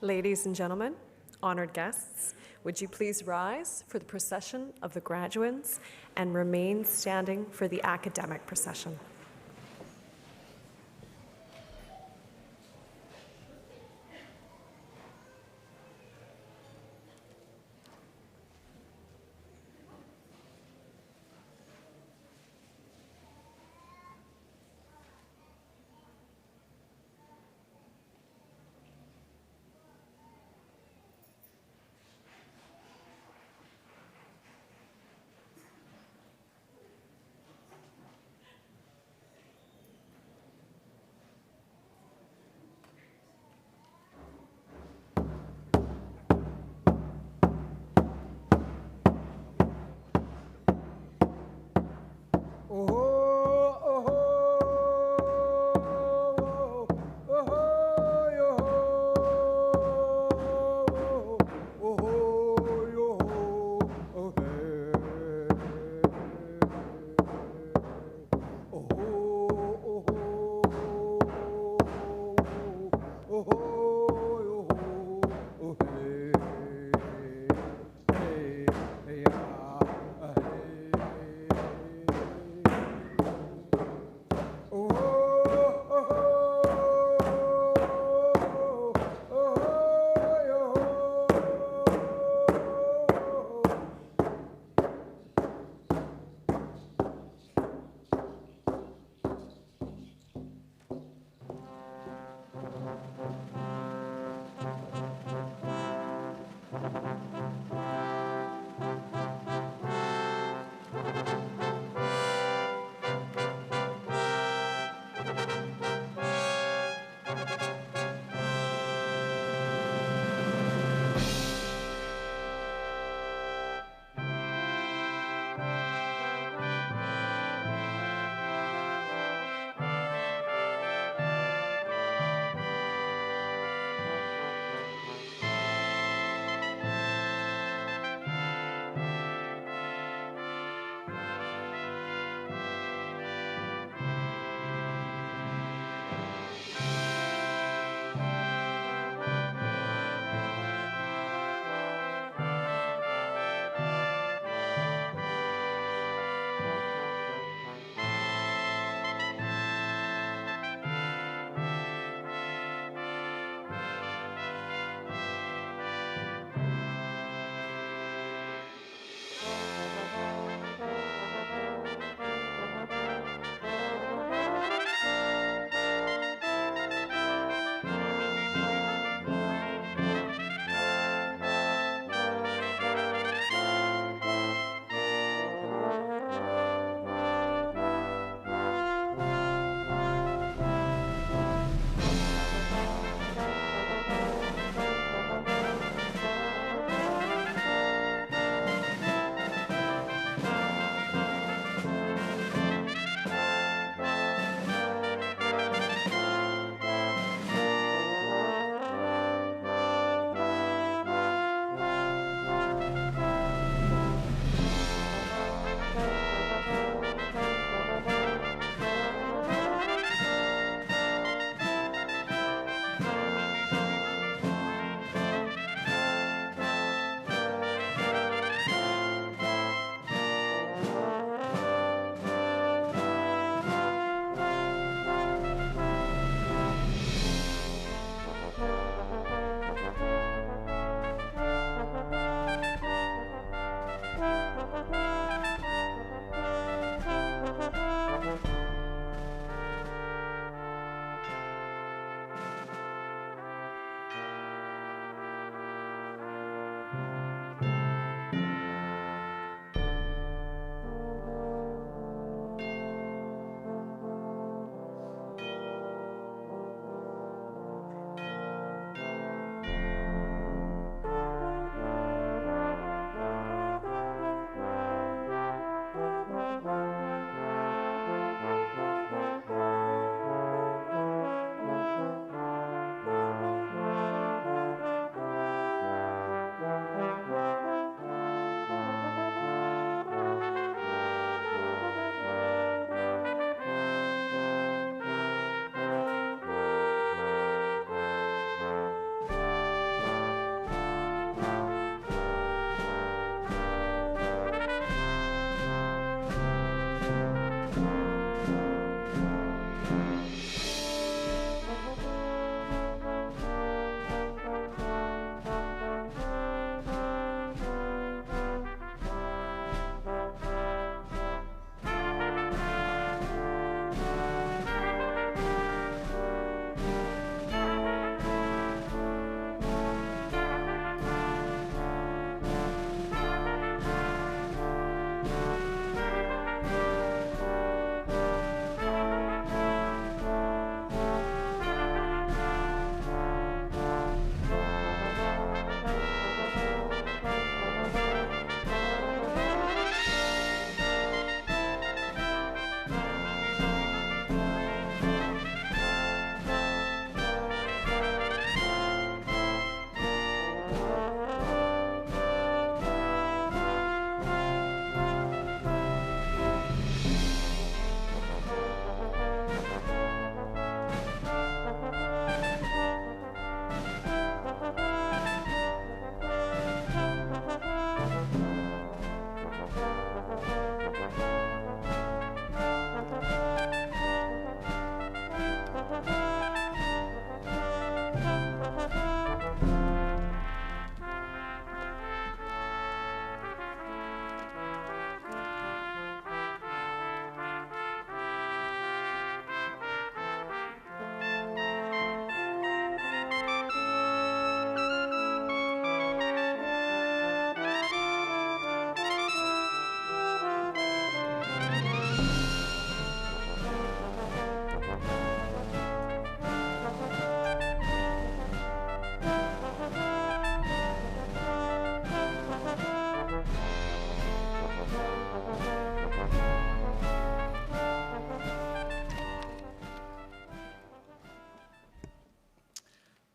Ladies and gentlemen, honored guests, would you please rise for the procession of the graduates and remain standing for the academic procession?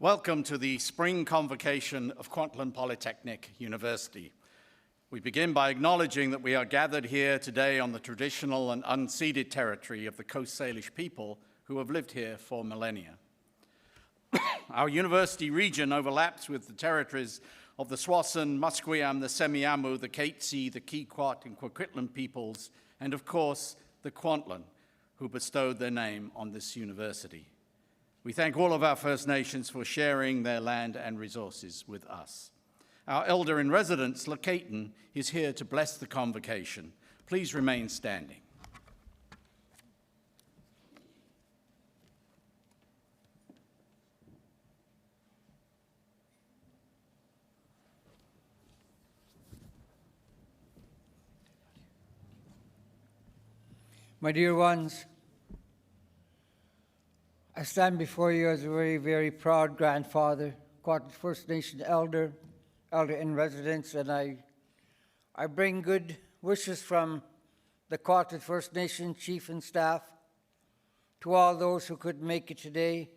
Welcome to the Spring Convocation of Kwantlen Polytechnic University. We begin by acknowledging that we are gathered here today on the traditional and unceded territory of the Coast Salish people who have lived here for millennia. Our university region overlaps with the territories of the Swasan, Musqueam, the Semiahmoo, the Katzie, the Kikwat, and Coquitlam peoples, and of course, the Kwantlen, who bestowed their name on this university. We thank all of our First Nations for sharing their land and resources with us. Our elder in residence, Lekayton, is here to bless the convocation. Please remain standing. My dear ones, I stand before you as a very, very proud grandfather, Kwantlen First Nation elder in residence, and I bring good wishes from the Kwantlen First Nation chief and staff to all those who couldn't make it today.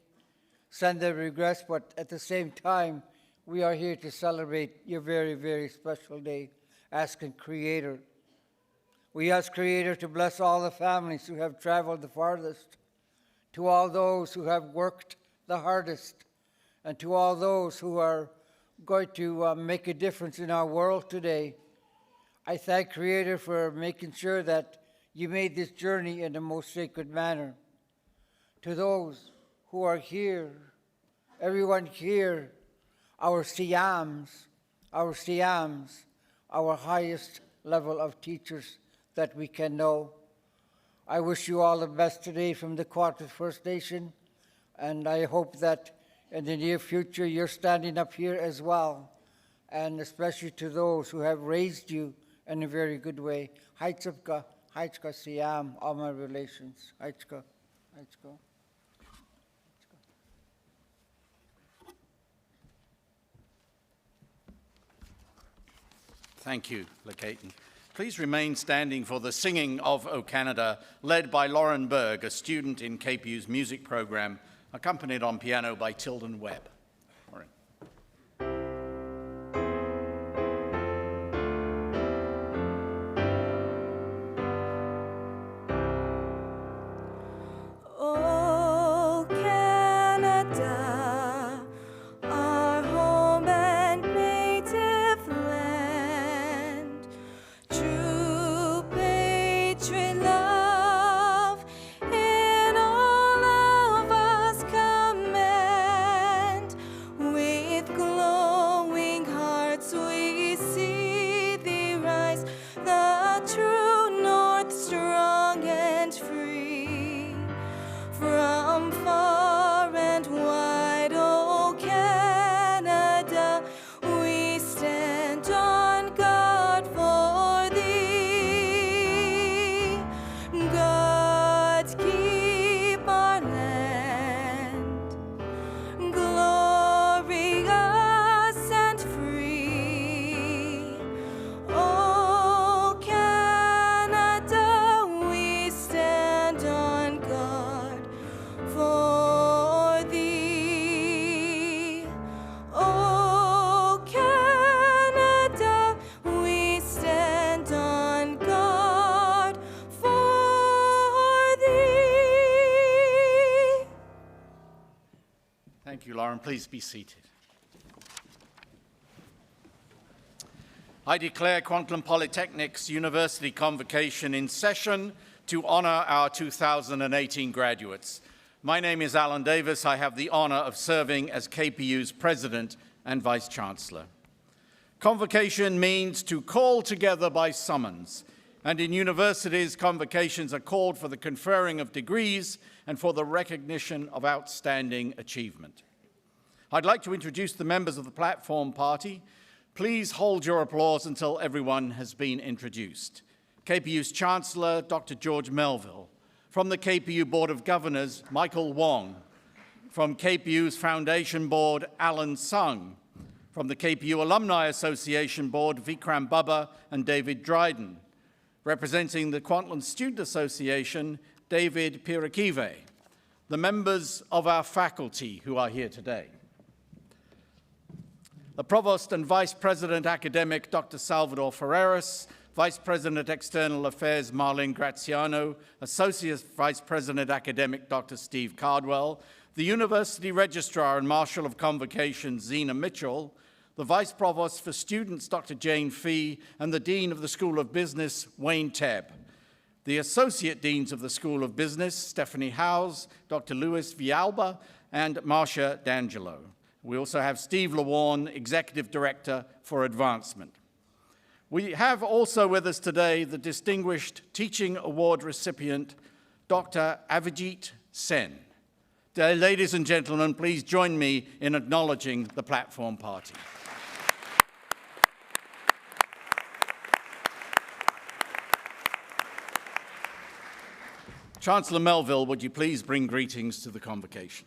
Send their regrets, but at the same time, we are here to celebrate your very, very special day, asking Creator. We ask Creator to bless all the families who have traveled the farthest, to all those who have worked the hardest, and to all those who are going to make a difference in our world today. I thank Creator for making sure that you made this journey in the most sacred manner. To those who are here, everyone here, our Siams, our highest level of teachers that we can know. I wish you all the best today from the Kwantlen First Nation, and I hope that in the near future you're standing up here as well, and especially to those who have raised you in a very good way. Haitzka Siam, all my relations. Haitzka. Thank you, Lekayton. Please remain standing for the singing of O Canada, led by Lauren Berg, a student in KPU's music program, accompanied on piano by Tilden Webb. Lauren. Oh, Canada, our home and native land, true patriot love in all of us command. With glowing hearts we see thee rise, the true north strong and free. From far and wide, oh Canada, we stand on guard for thee. God keep our land glorious and free. Oh Canada, we stand on guard for thee. Oh Canada, we stand on guard for thee. Thank you, Lauren. Please be seated. I declare Kwantlen Polytechnic's University Convocation in session to honor our 2018 graduates. My name is Alan Davis. I have the honor of serving as KPU's President and Vice Chancellor. Convocation means to call together by summons, and in universities, convocations are called for the conferring of degrees and for the recognition of outstanding achievement. I'd like to introduce the members of the platform party. Please hold your applause until everyone has been introduced. KPU's Chancellor, Dr. George Melville. From the KPU Board of Governors, Michael Wong. From KPU's Foundation Board, Alan Sung. From the KPU Alumni Association Board, Vikram Bubba and David Dryden. Representing the Kwantlen Student Association, David Pirakive. The members of our faculty who are here today. the Provost and Vice President Academic, Dr. Salvador Ferreras, Vice President External Affairs, Marlene Graziano, Associate Vice President Academic, Dr. Steve Cardwell, the University Registrar and Marshal of Convocation, Zena Mitchell, the Vice Provost for Students, Dr. Jane Fee, and the Dean of the School of Business, Wayne Tebb. The Associate Deans of the School of Business, Stephanie Howes, Dr. Louis Vialba, and Marcia D'Angelo. We also have Steve Lawarne, Executive Director for Advancement. We have also with us today the Distinguished Teaching Award recipient, Dr. Avijit Sen. Ladies and gentlemen, please join me in acknowledging the platform party. Chancellor Melville, would you please bring greetings to the convocation?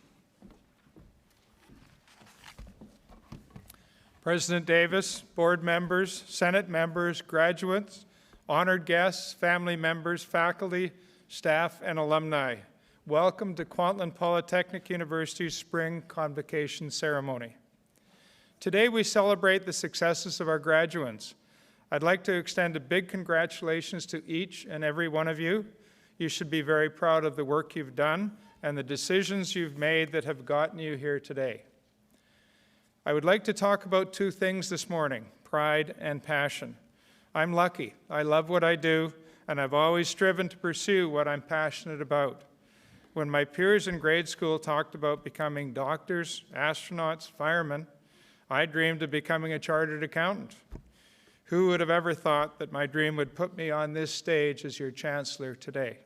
President Davis, board members, Senate members, graduates, honored guests, family members, faculty, staff, and alumni, welcome to Kwantlen Polytechnic University's Spring Convocation Ceremony. Today we celebrate the successes of our graduates. I'd like to extend a big congratulations to each and every one of you. You should be very proud of the work you've done and the decisions you've made that have gotten you here today. I would like to talk about two things this morning, pride and passion. I'm lucky. I love what I do, and I've always striven to pursue what I'm passionate about. When my peers in grade school talked about becoming doctors, astronauts, firemen, I dreamed of becoming a chartered accountant. Who would have ever thought that my dream would put me on this stage as your chancellor today?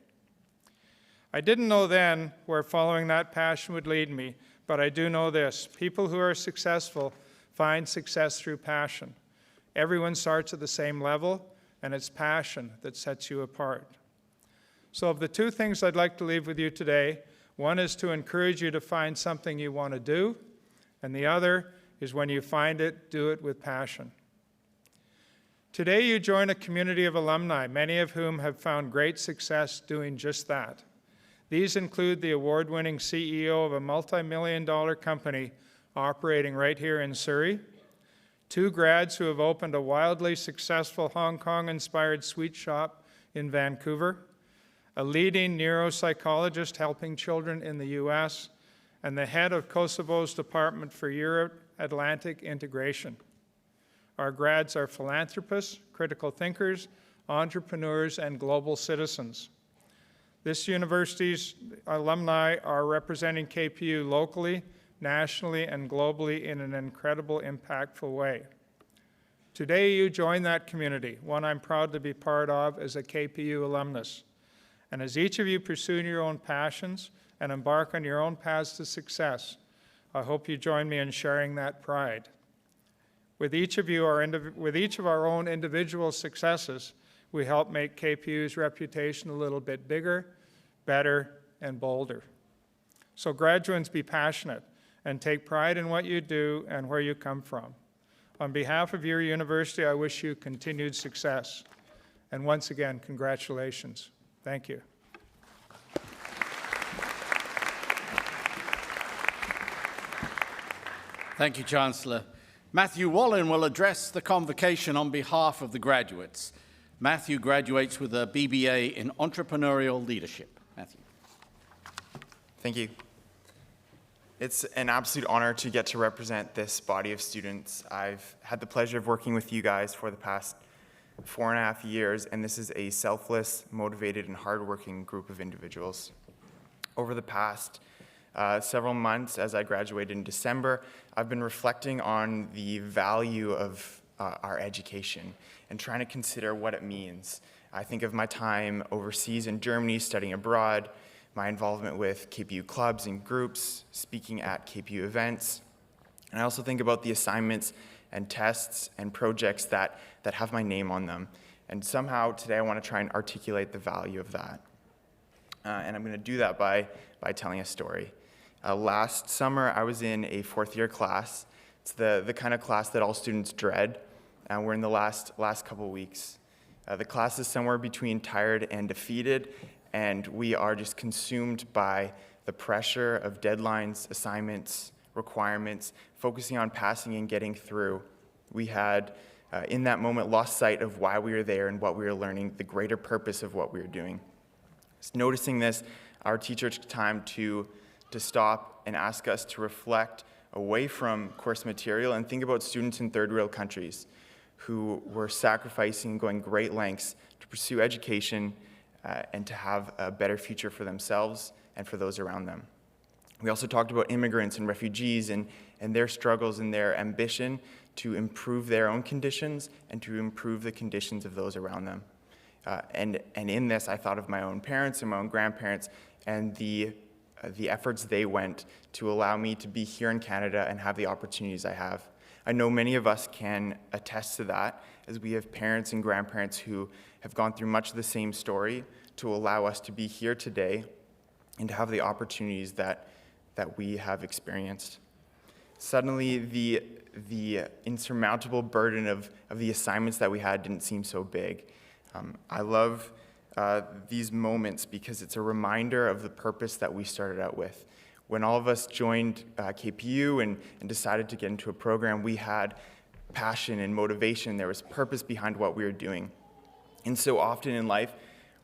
I didn't know then where following that passion would lead me, but I do know this. People who are successful find success through passion. Everyone starts at the same level, and it's passion that sets you apart. So of the two things I'd like to leave with you today, one is to encourage you to find something you want to do, and the other is when you find it, do it with passion. Today you join a community of alumni, many of whom have found great success doing just that. These include the award-winning CEO of a multi-million-dollar company operating right here in Surrey, two grads who have opened a wildly successful Hong Kong-inspired sweet shop in Vancouver, a leading neuropsychologist helping children in the US, and the head of Kosovo's Department for Euro-Atlantic Integration. Our grads are philanthropists, critical thinkers, entrepreneurs, and global citizens. This university's alumni are representing KPU locally, nationally, and globally in an incredible, impactful way. Today you join that community, one I'm proud to be part of as a KPU alumnus. And as each of you pursue your own passions and embark on your own paths to success, I hope you join me in sharing that pride. With each of our own individual successes, we help make KPU's reputation a little bit bigger, better, and bolder. So graduates, be passionate and take pride in what you do and where you come from. On behalf of your university, I wish you continued success. And once again, congratulations. Thank you. Thank you, Chancellor. Matthew Wallen will address the convocation on behalf of the graduates. Matthew graduates with a BBA in Entrepreneurial Leadership. Matthew. Thank you. It's an absolute honor to get to represent this body of students. I've had the pleasure of working with you guys for the past 4.5 years, and this is a selfless, motivated, and hardworking group of individuals. Over the past several months, as I graduated in December, I've been reflecting on the value of our education and trying to consider what it means. I think of my time overseas in Germany studying abroad, my involvement with KPU clubs and groups, speaking at KPU events, and I also think about the assignments and tests and projects that have my name on them. And somehow today I want to try and articulate the value of that. And I'm going to do that by telling a story. Last summer I was in a fourth-year class. It's the kind of class that all students dread. And we're in the last couple weeks. The class is somewhere between tired and defeated, and we are just consumed by the pressure of deadlines, assignments, requirements, focusing on passing and getting through, we had, in that moment, lost sight of why we were there and what we were learning, the greater purpose of what we were doing. Noticing this, our teacher took time to stop and ask us to reflect away from course material and think about students in third world countries who were sacrificing and going great lengths to pursue education and to have a better future for themselves and for those around them. We also talked about immigrants and refugees and their struggles and their ambition to improve their own conditions and to improve the conditions of those around them. And in this, I thought of my own parents and my own grandparents and the efforts they went to allow me to be here in Canada and have the opportunities I have. I know many of us can attest to that, as we have parents and grandparents who have gone through much of the same story to allow us to be here today and to have the opportunities that we have experienced. Suddenly, the insurmountable burden of the assignments that we had didn't seem so big. I love these moments because it's a reminder of the purpose that we started out with. When all of us joined KPU and decided to get into a program, we had passion and motivation. There was purpose behind what we were doing. And so often in life,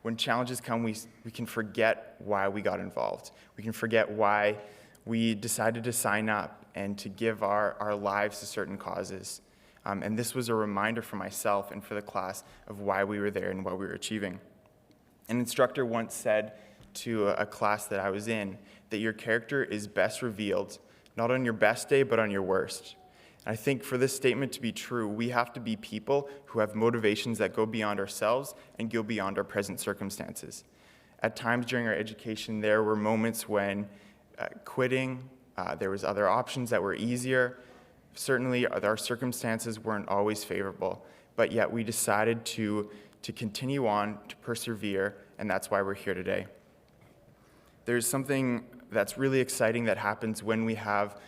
when challenges come, we can forget why we got involved. We can forget why we decided to sign up and to give our lives to certain causes. And this was a reminder for myself and for the class of why we were there and what we were achieving. An instructor once said to a class that I was in that your character is best revealed not on your best day, but on your worst. And I think for this statement to be true, we have to be people who have motivations that go beyond ourselves and go beyond our present circumstances. At times during our education, there were moments when quitting, there was other options that were easier. Certainly, our circumstances weren't always favorable, but yet we decided to continue on, to persevere, and that's why we're here today. There's something that's really exciting that happens when we have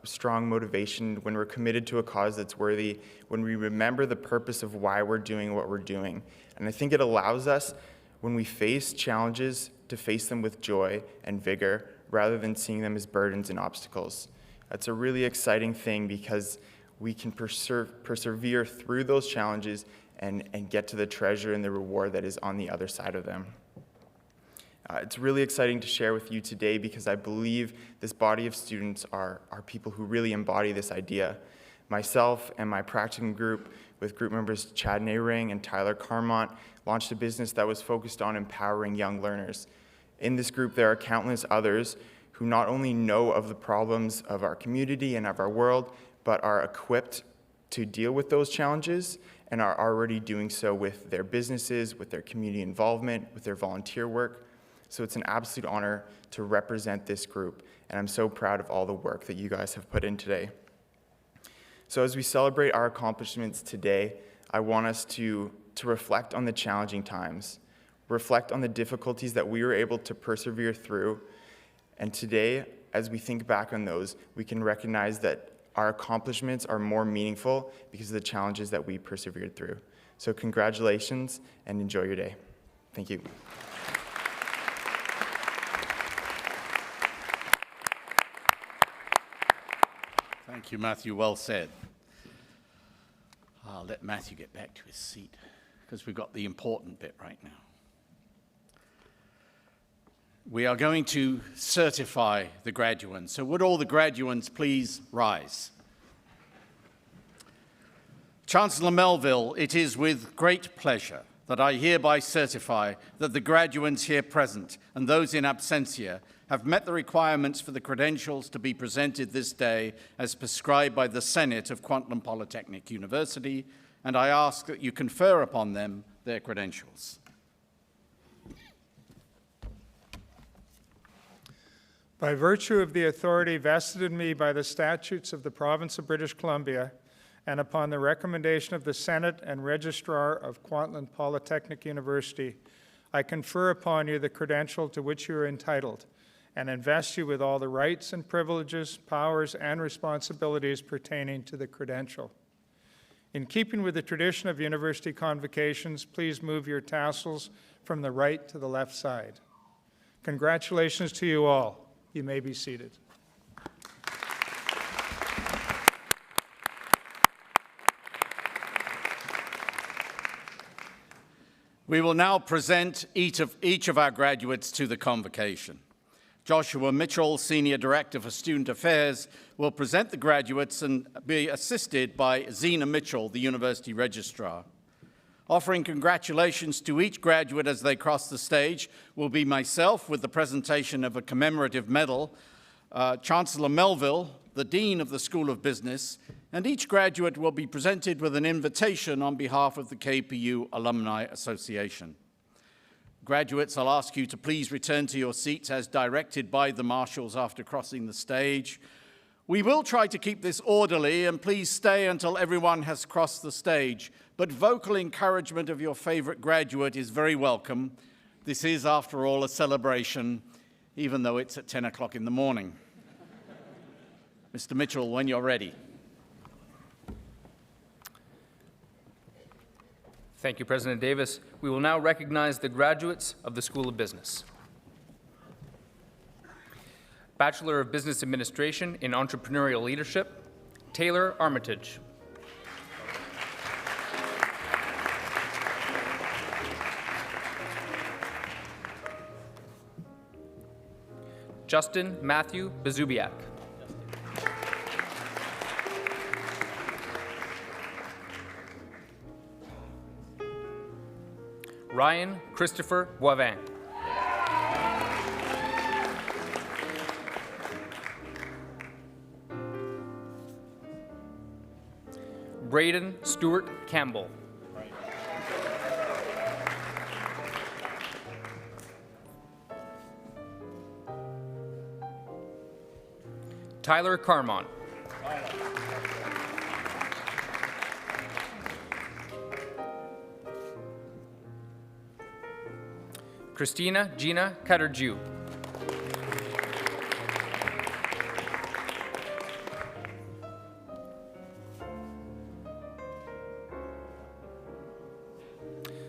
strong motivation, when we're committed to a cause that's worthy, when we remember the purpose of why we're doing what we're doing. And I think it allows us, when we face challenges, to face them with joy and vigor, rather than seeing them as burdens and obstacles. That's a really exciting thing because we can persevere through those challenges and get to the treasure and the reward that is on the other side of them. It's really exciting to share with you today because I believe this body of students are people who really embody this idea. Myself and my practicum group, with group members Chad Nayring and Tyler Carmont, launched a business that was focused on empowering young learners. In this group, there are countless others who not only know of the problems of our community and of our world, but are equipped to deal with those challenges and are already doing so with their businesses, with their community involvement, with their volunteer work. So it's an absolute honor to represent this group, and I'm so proud of all the work that you guys have put in today. So as we celebrate our accomplishments today, I want us to reflect on the challenging times, reflect on the difficulties that we were able to persevere through, and today, as we think back on those, we can recognize that our accomplishments are more meaningful because of the challenges that we persevered through. So congratulations, and enjoy your day. Thank you. Thank you, Matthew. Well said. I'll let Matthew get back to his seat because we've got the important bit right now. We are going to certify the graduates. So would all the graduates please rise? Chancellor Melville, it is with great pleasure that I hereby certify that the graduates here present and those in absentia have met the requirements for the credentials to be presented this day as prescribed by the Senate of Kwantlen Polytechnic University, and I ask that you confer upon them their credentials. By virtue of the authority vested in me by the statutes of the Province of British Columbia, and upon the recommendation of the Senate and Registrar of Kwantlen Polytechnic University, I confer upon you the credential to which you are entitled, and invest you with all the rights and privileges, powers, and responsibilities pertaining to the credential. In keeping with the tradition of university convocations, please move your tassels from the right to the left side. Congratulations to you all. You may be seated. We will now present each of our graduates to the convocation. Joshua Mitchell, Senior Director for Student Affairs, will present the graduates and be assisted by Zena Mitchell, the University Registrar. Offering congratulations to each graduate as they cross the stage will be myself with the presentation of a commemorative medal, Chancellor Melville, the Dean of the School of Business, and each graduate will be presented with an invitation on behalf of the KPU Alumni Association. Graduates, I'll ask you to please return to your seats as directed by the marshals after crossing the stage. We will try to keep this orderly, and please stay until everyone has crossed the stage, but vocal encouragement of your favorite graduate is very welcome. This is, after all, a celebration, even though it's at 10 o'clock in the morning. Mr. Mitchell, when you're ready. Thank you, President Davis. We will now recognize the graduates of the School of Business. Bachelor of Business Administration in Entrepreneurial Leadership, Taylor Armitage. Justin Matthew Bazubiak. Ryan Christopher Boivin. Braden Stewart Campbell. Tyler Carmont. Christina Gina Katerju.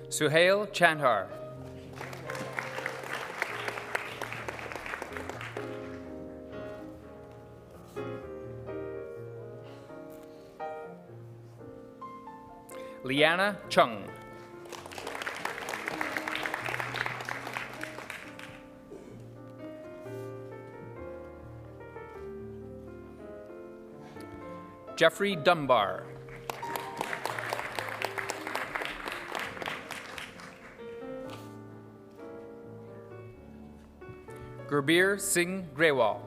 Suhail Chandhar. Liana Chung. Jeffrey Dunbar. Gurbir Singh Grewal.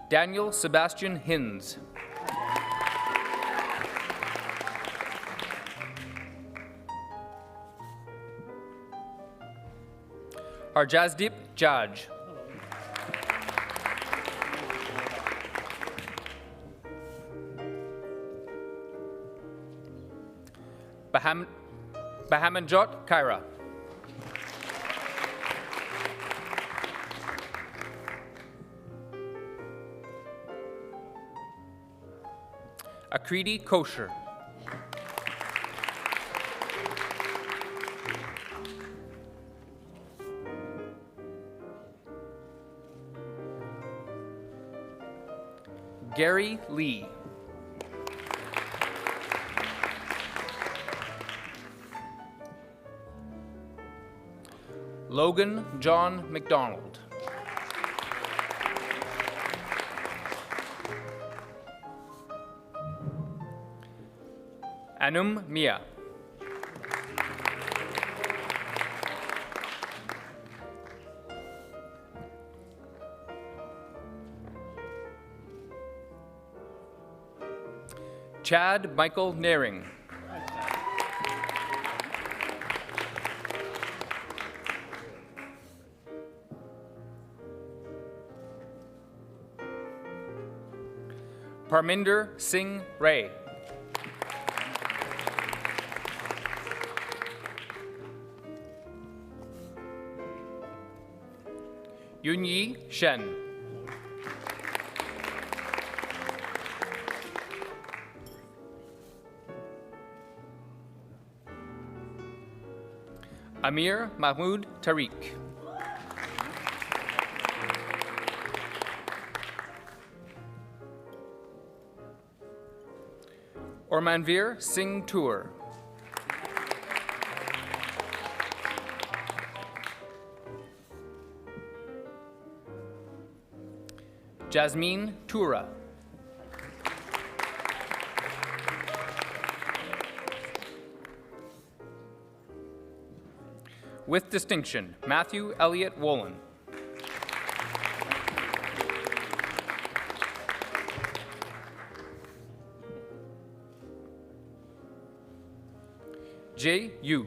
Daniel Sebastian Hinz. Harjazdip Jaj. Bahamanjot Kaira. Akriti Kosher. Gary Lee. Logan John McDonald. Anum Mia. Chad Michael Naring. Parminder Singh Ray. Yunyi Shen. Amir Mahmood Tariq. Ormanveer Singh Tour. Jasmine Tura. With distinction, Matthew Elliott Wolin. Jay Yu.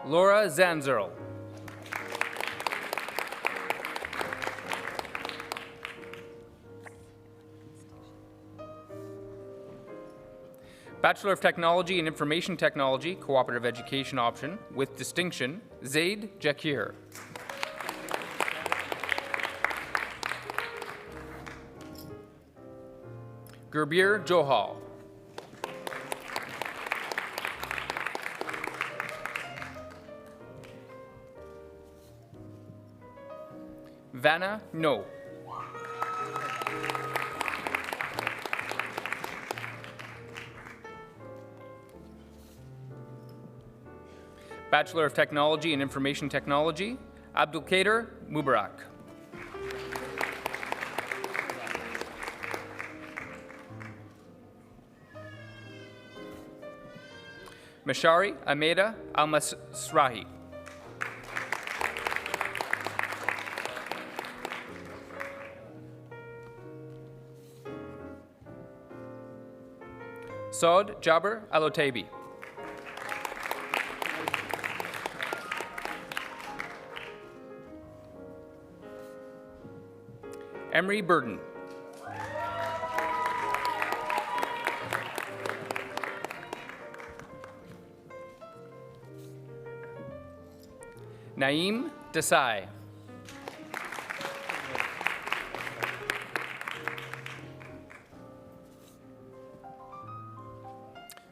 Laura Zanzerl. Bachelor of Technology in Information Technology, Cooperative Education option, with distinction, Zaid Jakir. Gurbir Johal. Vanna No. Bachelor of Technology in Information Technology, Abdulkader Mubarak. Mashari Ameda Almasrahi. Saud Jabir Alotabi. Emery Burden. Naeem Desai.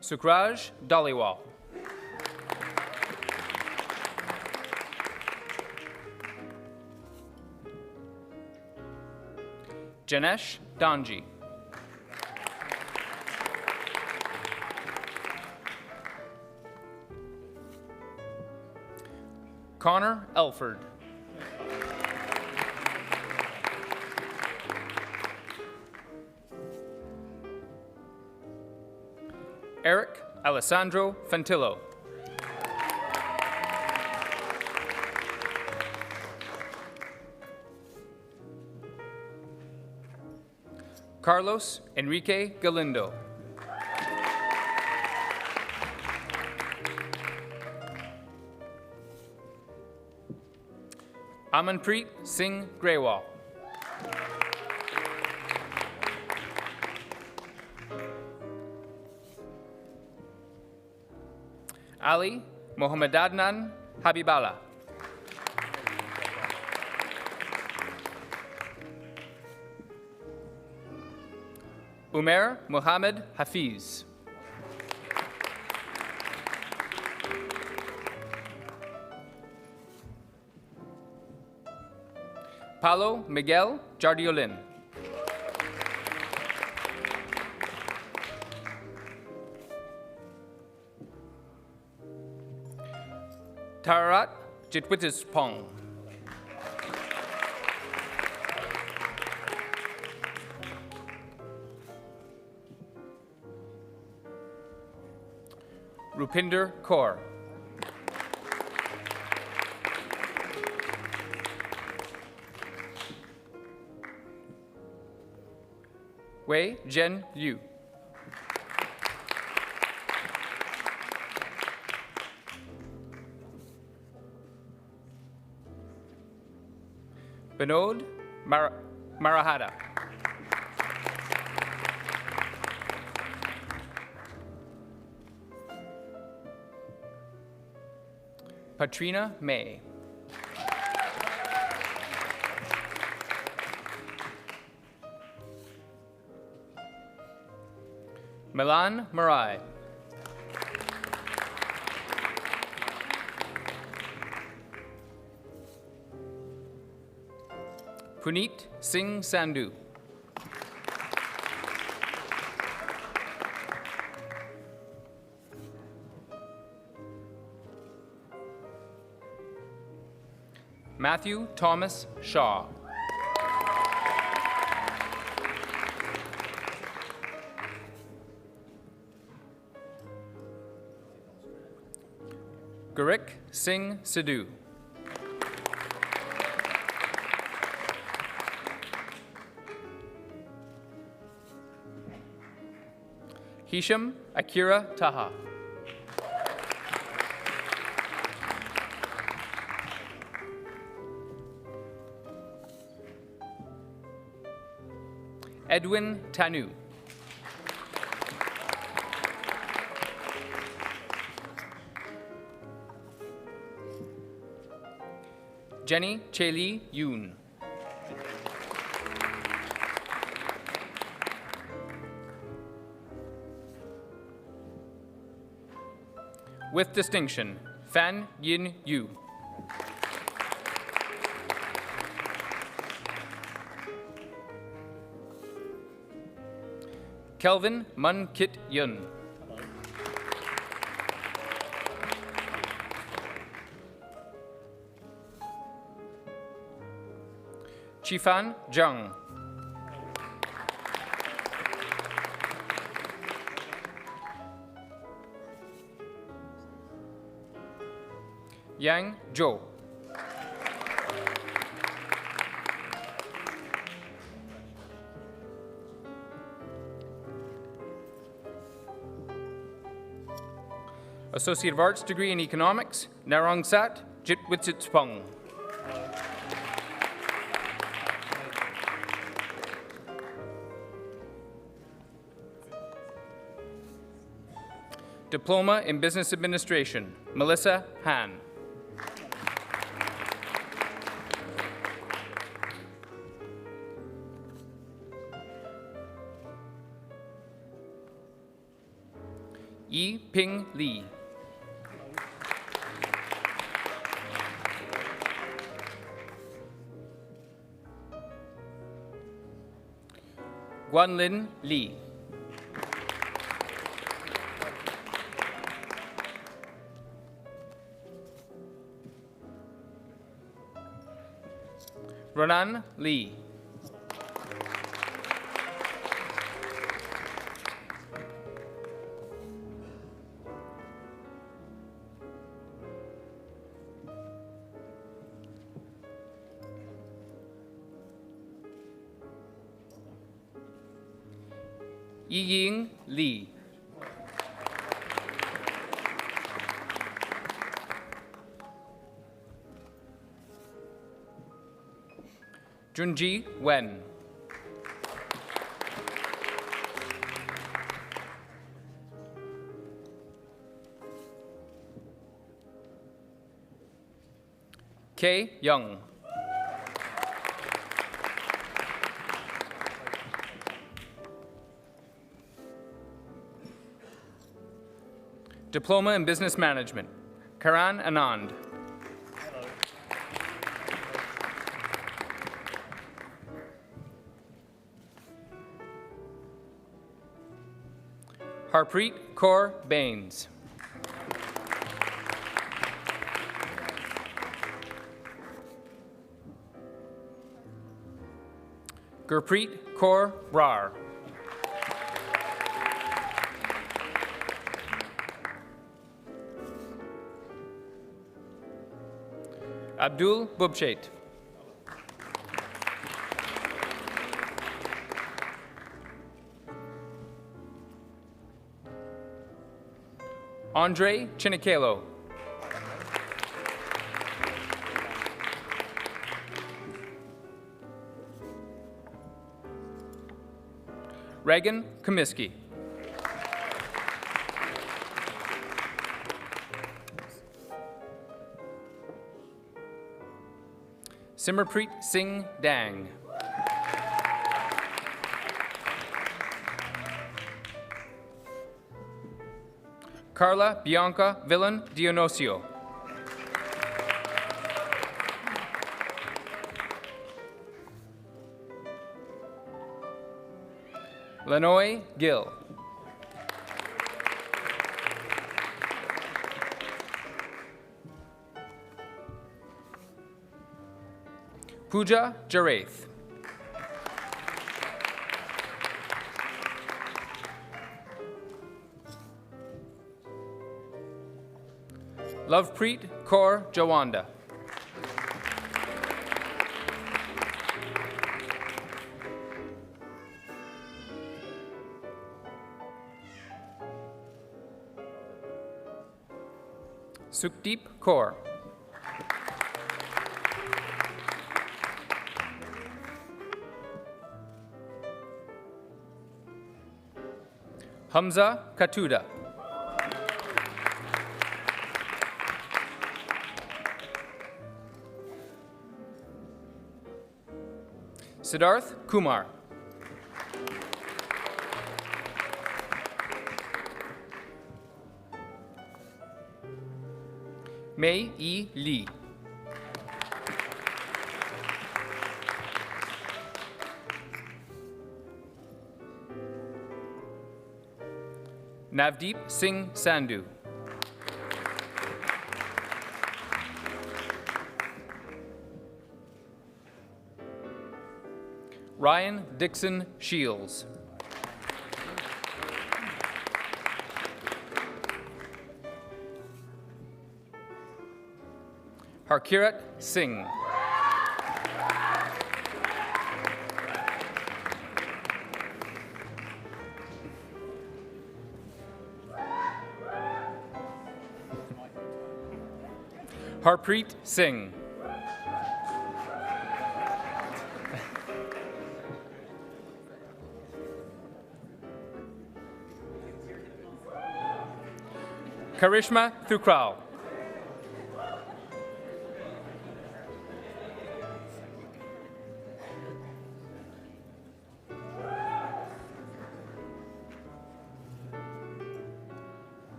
Sukraj Dhaliwal. Janesh Danji. Connor Elford. Eric Alessandro Fantillo. Carlos Enrique Galindo. Amanpreet Singh Grewal. Ali Mohammedadnan Habiballa. Umer Mohammed Hafiz. Paulo Miguel Jardiolin. Tarat Jitwitispong. Rupinder Kaur. Wei Zhen Yu. Vinod Marahada. Patrina May. Milan Marai. Puneet Singh Sandhu. Matthew Thomas Shaw. Gurik Singh Sidhu. Hisham Akira Taha. Edwin Tanu. Jenny Cheli Yoon. With distinction, Fan Yin Yu. Kelvin Mun Kit Yun. Chifan Zhang. Yang Zhou. Associate of Arts degree in Economics, Narong Sat Jitwitsitspung. Diploma in Business Administration, Melissa Han. Yi Ping Lee. Guanlin Lee. Ronan Lee. Yiying Lee. Junji Wen. K. Young. Diploma in Business Management, Karan Anand. Harpreet Kaur Bains. Gurpreet Kaur Rar. Abdul Bubsheit. Andre Chinikelo. Reagan Comiskey. Simmerpreet Singh Dang. Carla Bianca Villan Dionisio. Lanoy Gill. Pooja Jaraith. Lovepreet Kaur Jawanda. Sukdeep Kaur. Hamza Katuda. Siddharth Kumar. Mei E. Lee. Navdeep Singh Sandhu. Ryan Dixon Shields. Harkirat Singh. Harpreet Singh. Karishma Thukral.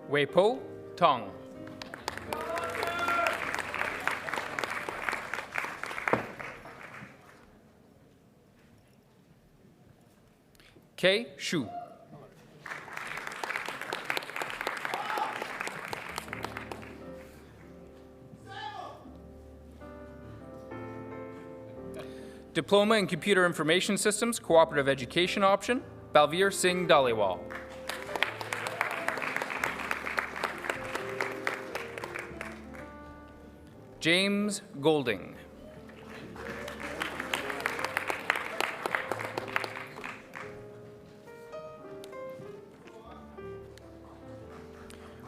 Weipo Tong. K. Shu. Diploma in Computer Information Systems, Cooperative Education option, Balveer Singh Dhaliwal. James Golding.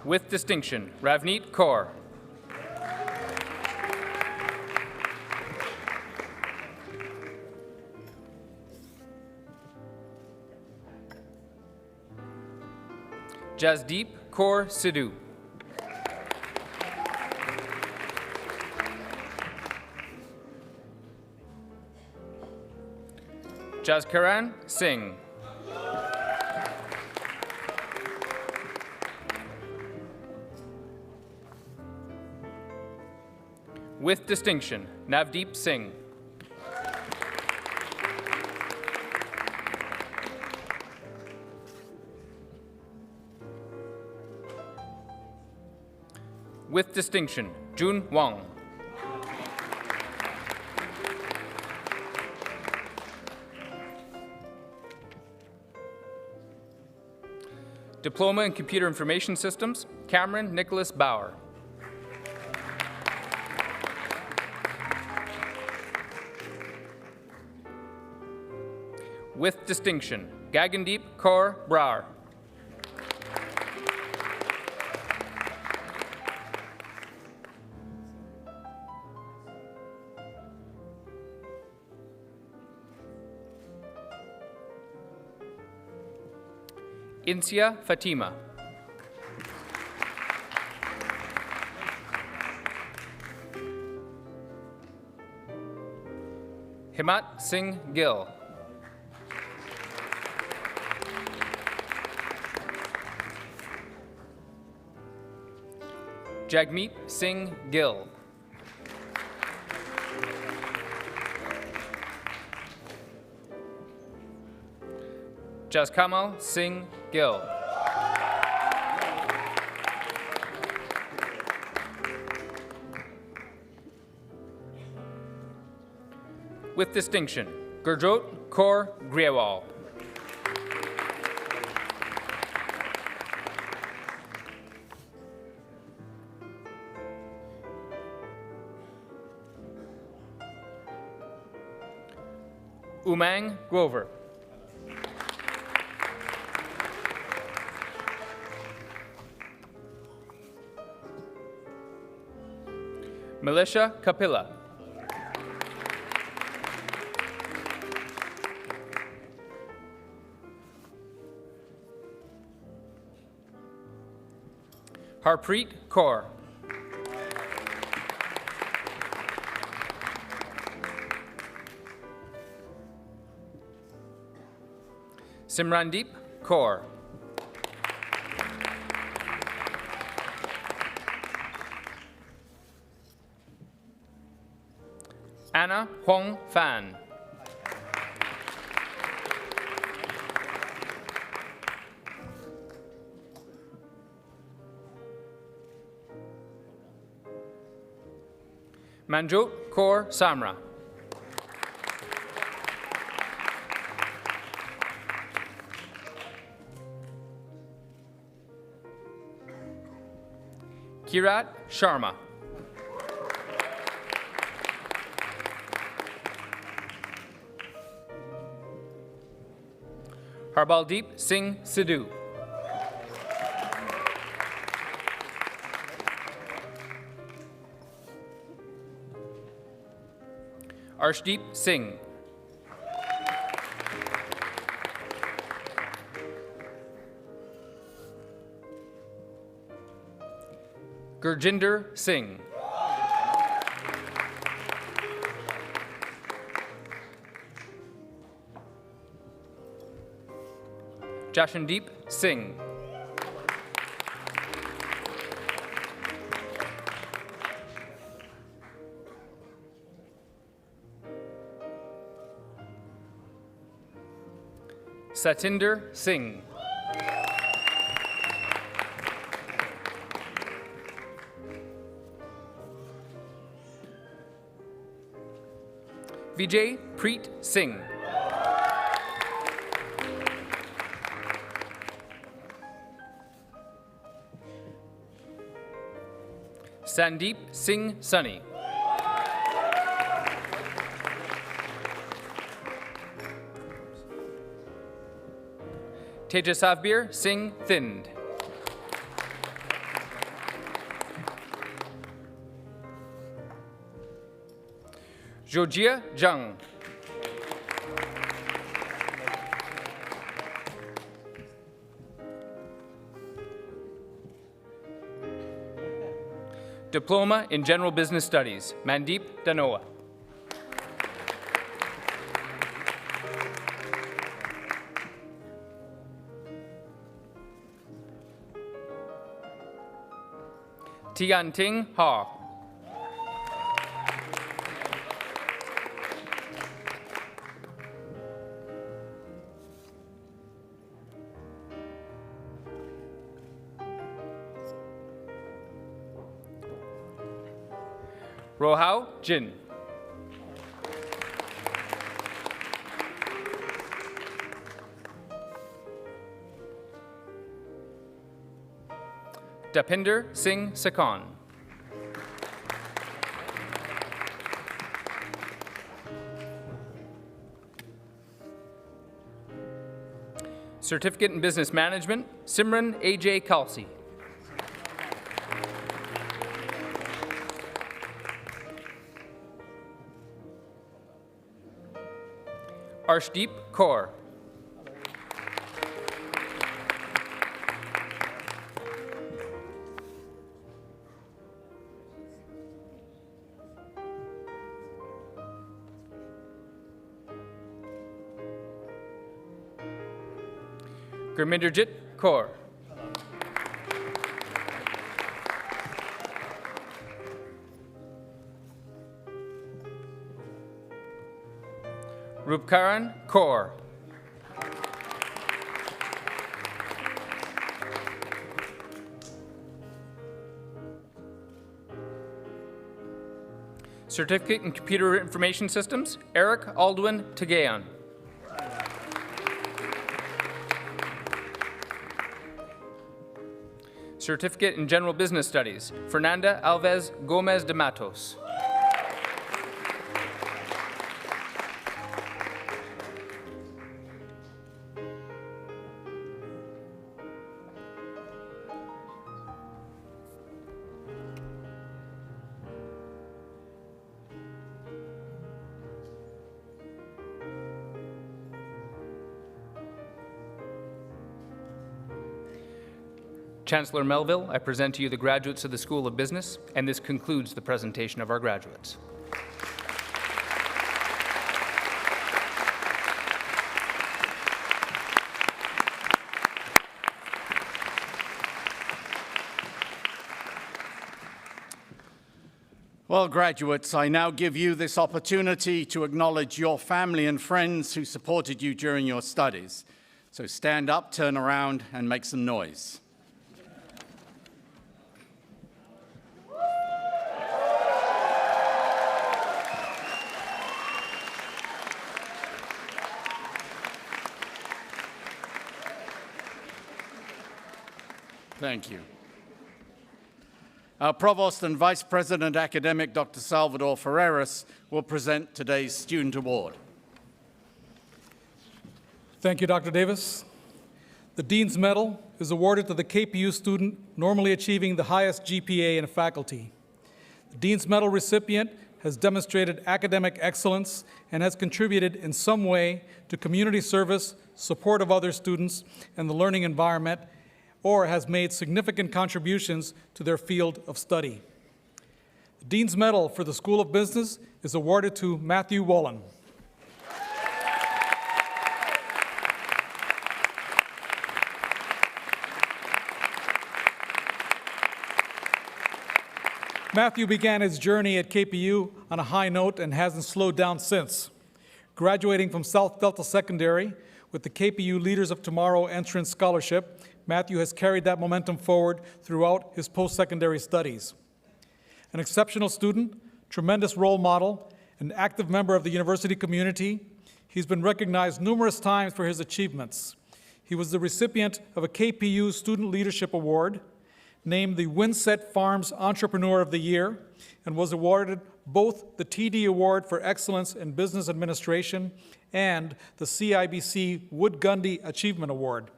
With distinction, Ravneet Kaur. Jasdeep Kaur Sidhu. Jaskaran Singh. With distinction, Navdeep Singh. With distinction, Jun Wang. Diploma in Computer Information Systems, Cameron Nicholas Bauer. With distinction, Gagandeep Kaur Brar. Insia Fatima. Himat Singh Gill. Jagmeet Singh Gill. Jaskamal Singh Gill. With distinction, Gurjot Kaur Grewal. Umang Grover. Militia Kapila. Harpreet Kaur. Simrandeep Kaur. Anna Hong Fan. Manjot Kaur Samra. Kirat Sharma. Harbaldeep Singh Sidhu. Arshdeep Singh. Gurjinder Singh. Jashandeep Singh. Satinder Singh. Vijay Preet Singh. Sandeep Singh Sunny. Tejasavbir Singh Thind. Jojia Jung. Diploma in General Business Studies, Mandeep Danoa. Tian Ting Ha. Rohao Jin. Dapinder Singh Sakan. Certificate in Business Management, Simran A.J. Kalsi. Arshdeep Kaur. Gurminderjit Kaur. Rupkaran Kaur. Certificate in Computer Information Systems, Eric Aldwin Tagayan. Certificate in General Business Studies, Fernanda Alves Gomez de Matos. Chancellor Melville, I present to you the graduates of the School of Business, and this concludes the presentation of our graduates. Well, graduates, I now give you this opportunity to acknowledge your family and friends who supported you during your studies. So stand up, turn around, and make some noise. Thank you. Our Provost and Vice President Academic, Dr. Salvador Ferreras, will present today's Student Award. Thank you, Dr. Davis. The Dean's Medal is awarded to the KPU student normally achieving the highest GPA in a faculty. The Dean's Medal recipient has demonstrated academic excellence and has contributed in some way to community service, support of other students, and the learning environment, or has made significant contributions to their field of study. The Dean's Medal for the School of Business is awarded to Matthew Wolin. Matthew began his journey at KPU on a high note and hasn't slowed down since. Graduating from South Delta Secondary with the KPU Leaders of Tomorrow Entrance Scholarship, Matthew has carried that momentum forward throughout his post-secondary studies. An exceptional student, tremendous role model, an active member of the university community, he's been recognized numerous times for his achievements. He was the recipient of a KPU Student Leadership Award, named the Winset Farms Entrepreneur of the Year, and was awarded both the TD Award for Excellence in Business Administration and the CIBC Wood Gundy Achievement Award.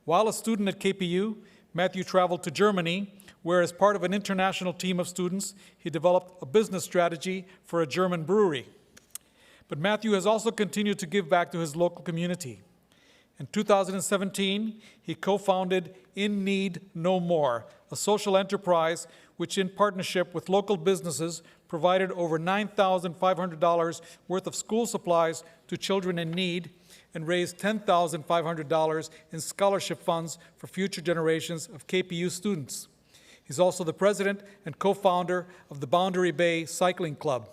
While a student at KPU, Matthew traveled to Germany, where as part of an international team of students, he developed a business strategy for a German brewery. But Matthew has also continued to give back to his local community. In 2017, he co-founded In Need No More, a social enterprise which, in partnership with local businesses, provided over $9,500 worth of school supplies to children in need and raised $10,500 in scholarship funds for future generations of KPU students. He's also the president and co-founder of the Boundary Bay Cycling Club.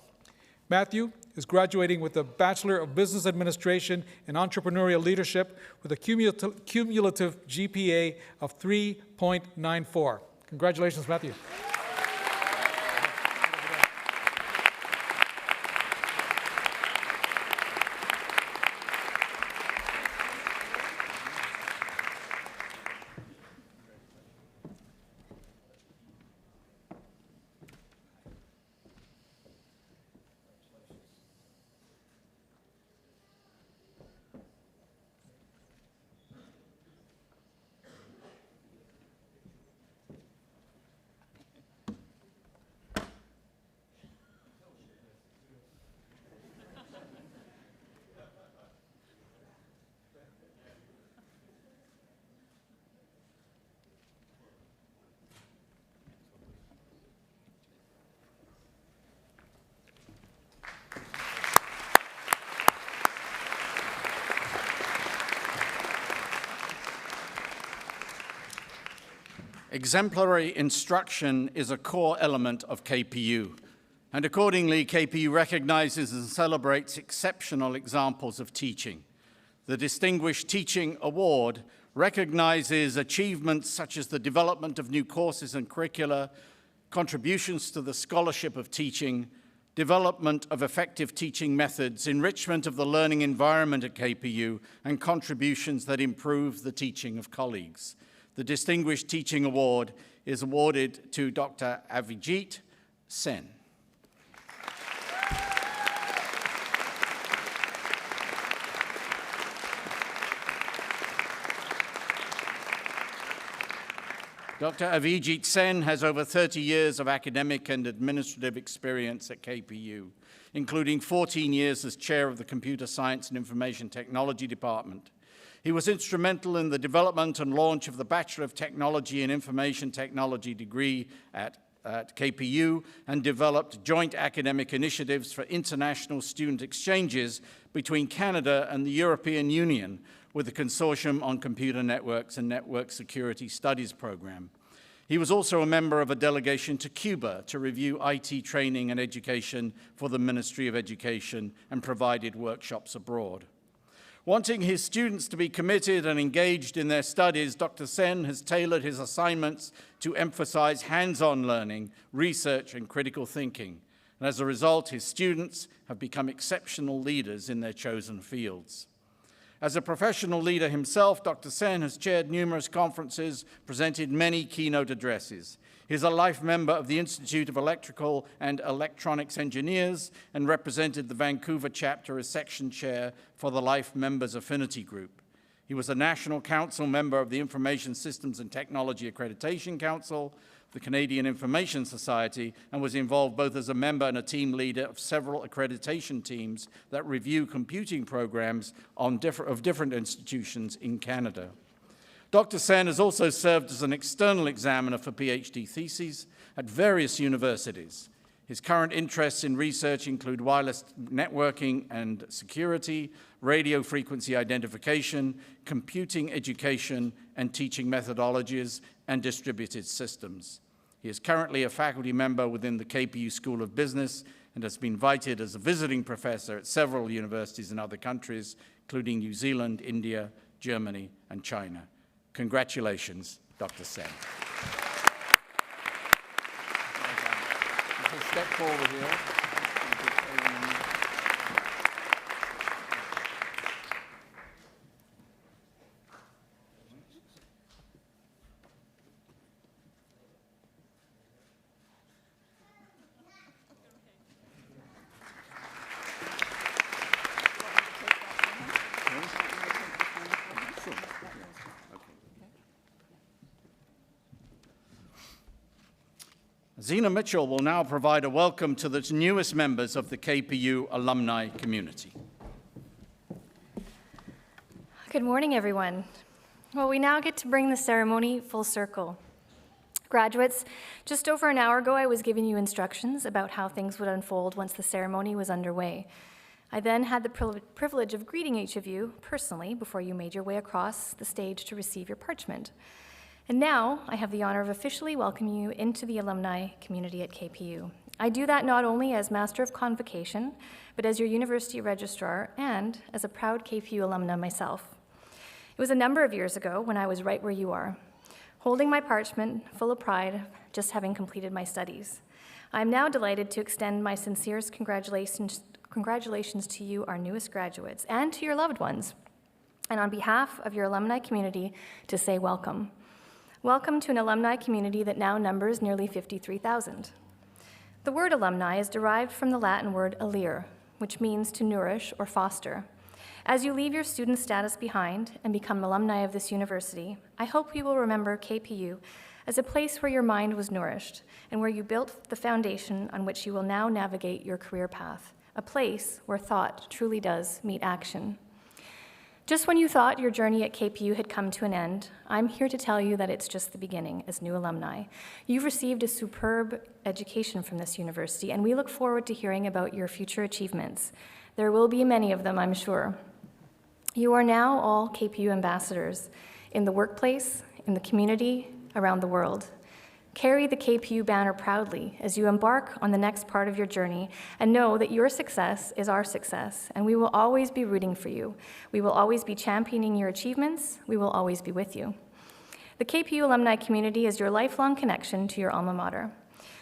Matthew is graduating with a Bachelor of Business Administration and Entrepreneurial Leadership with a cumulative GPA of 3.94. Congratulations, Matthew. Exemplary instruction is a core element of KPU. And accordingly, KPU recognizes and celebrates exceptional examples of teaching. The Distinguished Teaching Award recognizes achievements such as the development of new courses and curricula, contributions to the scholarship of teaching, development of effective teaching methods, enrichment of the learning environment at KPU, and contributions that improve the teaching of colleagues. The Distinguished Teaching Award is awarded to Dr. Avijit Sen. Dr. Avijit Sen has over 30 years of academic and administrative experience at KPU, including 14 years as chair of the Computer Science and Information Technology Department. He was instrumental in the development and launch of the Bachelor of Technology and Information Technology degree at KPU and developed joint academic initiatives for international student exchanges between Canada and the European Union with the Consortium on Computer Networks and Network Security Studies program. He was also a member of a delegation to Cuba to review IT training and education for the Ministry of Education and provided workshops abroad. Wanting his students to be committed and engaged in their studies, Dr. Sen has tailored his assignments to emphasize hands-on learning, research, and critical thinking. And as a result, his students have become exceptional leaders in their chosen fields. As a professional leader himself, Dr. Sen has chaired numerous conferences, presented many keynote addresses. He is a life member of the Institute of Electrical and Electronics Engineers and represented the Vancouver chapter as section chair for the Life Members Affinity Group. He was a National Council member of the Information Systems and Technology Accreditation Council, the Canadian Information Society, and was involved both as a member and a team leader of several accreditation teams that review computing programs of different institutions in Canada. Dr. Sen has also served as an external examiner for PhD theses at various universities. His current interests in research include wireless networking and security, radio frequency identification, computing education and teaching methodologies, and distributed systems. He is currently a faculty member within the KPU School of Business and has been invited as a visiting professor at several universities in other countries, including New Zealand, India, Germany, and China. Congratulations, Dr. Sen. Step forward here. Zena Mitchell will now provide a welcome to the newest members of the KPU alumni community. Good morning, everyone. Well, we now get to bring the ceremony full circle. Graduates, just over an hour ago, I was giving you instructions about how things would unfold once the ceremony was underway. I then had the privilege of greeting each of you personally before you made your way across the stage to receive your parchment. And now I have the honor of officially welcoming you into the alumni community at KPU. I do that not only as Master of Convocation, but as your university registrar and as a proud KPU alumna myself. It was a number of years ago when I was right where you are, holding my parchment full of pride, just having completed my studies. I am now delighted to extend my sincerest congratulations to you, our newest graduates, and to your loved ones, and on behalf of your alumni community, to say welcome. Welcome to an alumni community that now numbers nearly 53,000. The word alumni is derived from the Latin word alere, which means to nourish or foster. As you leave your student status behind and become alumni of this university, I hope you will remember KPU as a place where your mind was nourished and where you built the foundation on which you will now navigate your career path, a place where thought truly does meet action. Just when you thought your journey at KPU had come to an end, I'm here to tell you that it's just the beginning as new alumni. You've received a superb education from this university, and we look forward to hearing about your future achievements. There will be many of them, I'm sure. You are now all KPU ambassadors in the workplace, in the community, around the world. Carry the KPU banner proudly as you embark on the next part of your journey, and know that your success is our success, and we will always be rooting for you. We will always be championing your achievements. We will always be with you. The KPU alumni community is your lifelong connection to your alma mater.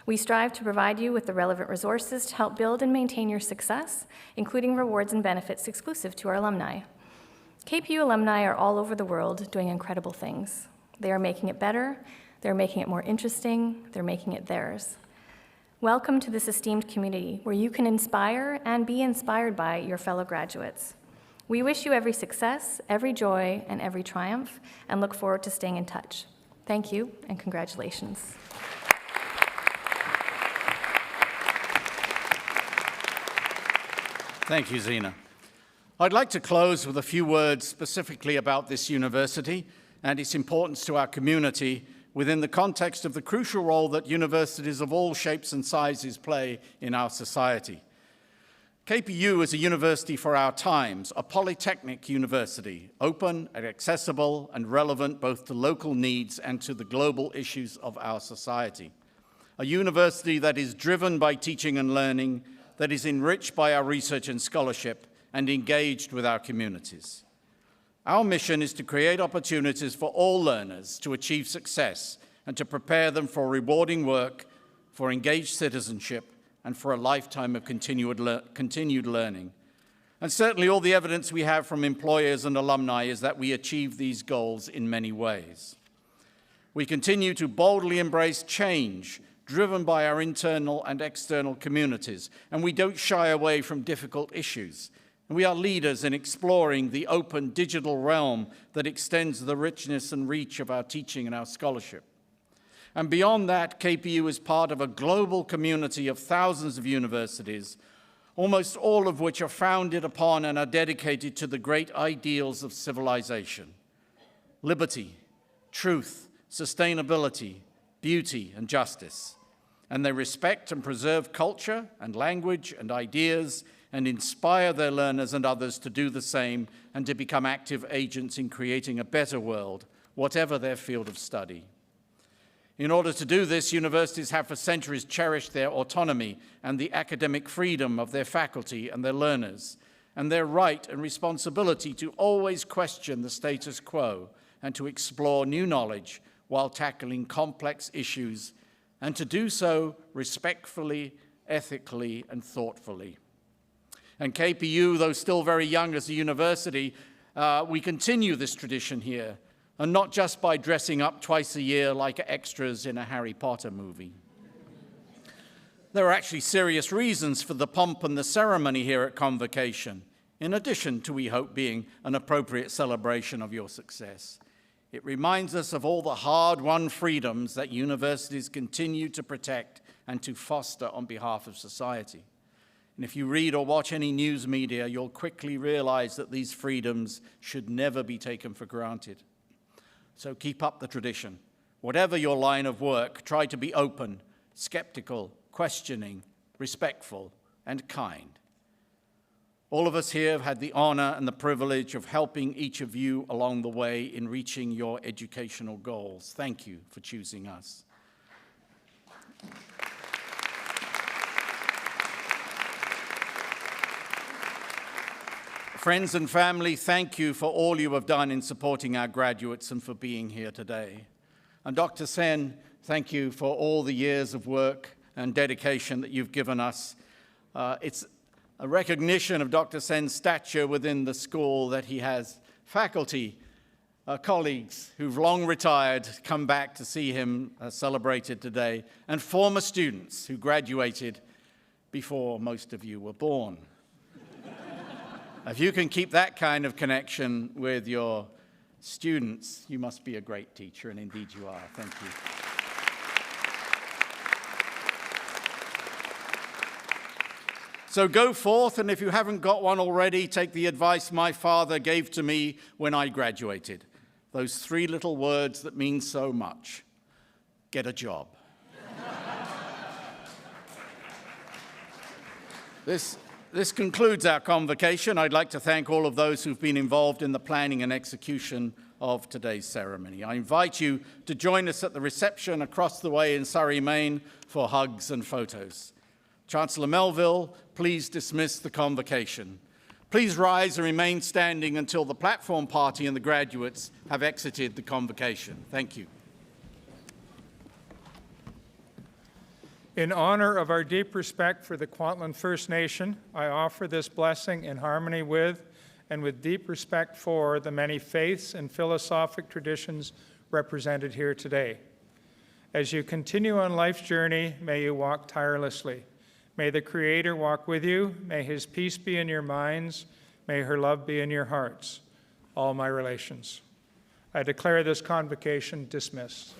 We strive to provide you with the relevant resources to help build and maintain your success, including rewards and benefits exclusive to our alumni. KPU alumni are all over the world doing incredible things. They are making it better, they're making it more interesting, they're making it theirs. Welcome to this esteemed community where you can inspire and be inspired by your fellow graduates. We wish you every success, every joy, and every triumph, and look forward to staying in touch. Thank you, and congratulations. Thank you, Zena. I'd like to close with a few words specifically about this university and its importance to our community within the context of the crucial role that universities of all shapes and sizes play in our society. KPU is a university for our times, a polytechnic university, open and accessible and relevant both to local needs and to the global issues of our society. A university that is driven by teaching and learning, that is enriched by our research and scholarship, and engaged with our communities. Our mission is to create opportunities for all learners to achieve success and to prepare them for rewarding work, for engaged citizenship, and for a lifetime of continued learning. And certainly all the evidence we have from employers and alumni is that we achieve these goals in many ways. We continue to boldly embrace change, driven by our internal and external communities, and we don't shy away from difficult issues. And we are leaders in exploring the open digital realm that extends the richness and reach of our teaching and our scholarship. And beyond that, KPU is part of a global community of thousands of universities, almost all of which are founded upon and are dedicated to the great ideals of civilization: liberty, truth, sustainability, beauty, and justice. And they respect and preserve culture and language and ideas and inspire their learners and others to do the same and to become active agents in creating a better world, whatever their field of study. In order to do this, universities have for centuries cherished their autonomy and the academic freedom of their faculty and their learners, and their right and responsibility to always question the status quo and to explore new knowledge while tackling complex issues, and to do so respectfully, ethically, and thoughtfully. And KPU, though still very young as a university, we continue this tradition here, and not just by dressing up twice a year like extras in a Harry Potter movie. There are actually serious reasons for the pomp and the ceremony here at Convocation, in addition to, we hope, being an appropriate celebration of your success. It reminds us of all the hard-won freedoms that universities continue to protect and to foster on behalf of society. And if you read or watch any news media, you'll quickly realize that these freedoms should never be taken for granted. So keep up the tradition. Whatever your line of work, try to be open, skeptical, questioning, respectful, and kind. All of us here have had the honor and the privilege of helping each of you along the way in reaching your educational goals. Thank you for choosing us. Friends and family, thank you for all you have done in supporting our graduates and for being here today. And Dr. Sen, thank you for all the years of work and dedication that you've given us. It's a recognition of Dr. Sen's stature within the school that he has faculty, colleagues who've long retired come back to see him celebrated today, and former students who graduated before most of you were born. If you can keep that kind of connection with your students, you must be a great teacher, and indeed you are. Thank you. So go forth, and if you haven't got one already, take the advice my father gave to me when I graduated. Those 3 little words that mean so much. Get a job. This concludes our convocation. I'd like to thank all of those who've been involved in the planning and execution of today's ceremony. I invite you to join us at the reception across the way in Surrey, Maine for hugs and photos. Chancellor Melville, please dismiss the convocation. Please rise and remain standing until the platform party and the graduates have exited the convocation. Thank you. In honor of our deep respect for the Kwantlen First Nation, I offer this blessing in harmony with and with deep respect for the many faiths and philosophic traditions represented here today. As you continue on life's journey, may you walk tirelessly. May the Creator walk with you. May His peace be in your minds. May her love be in your hearts. All my relations. I declare this convocation dismissed.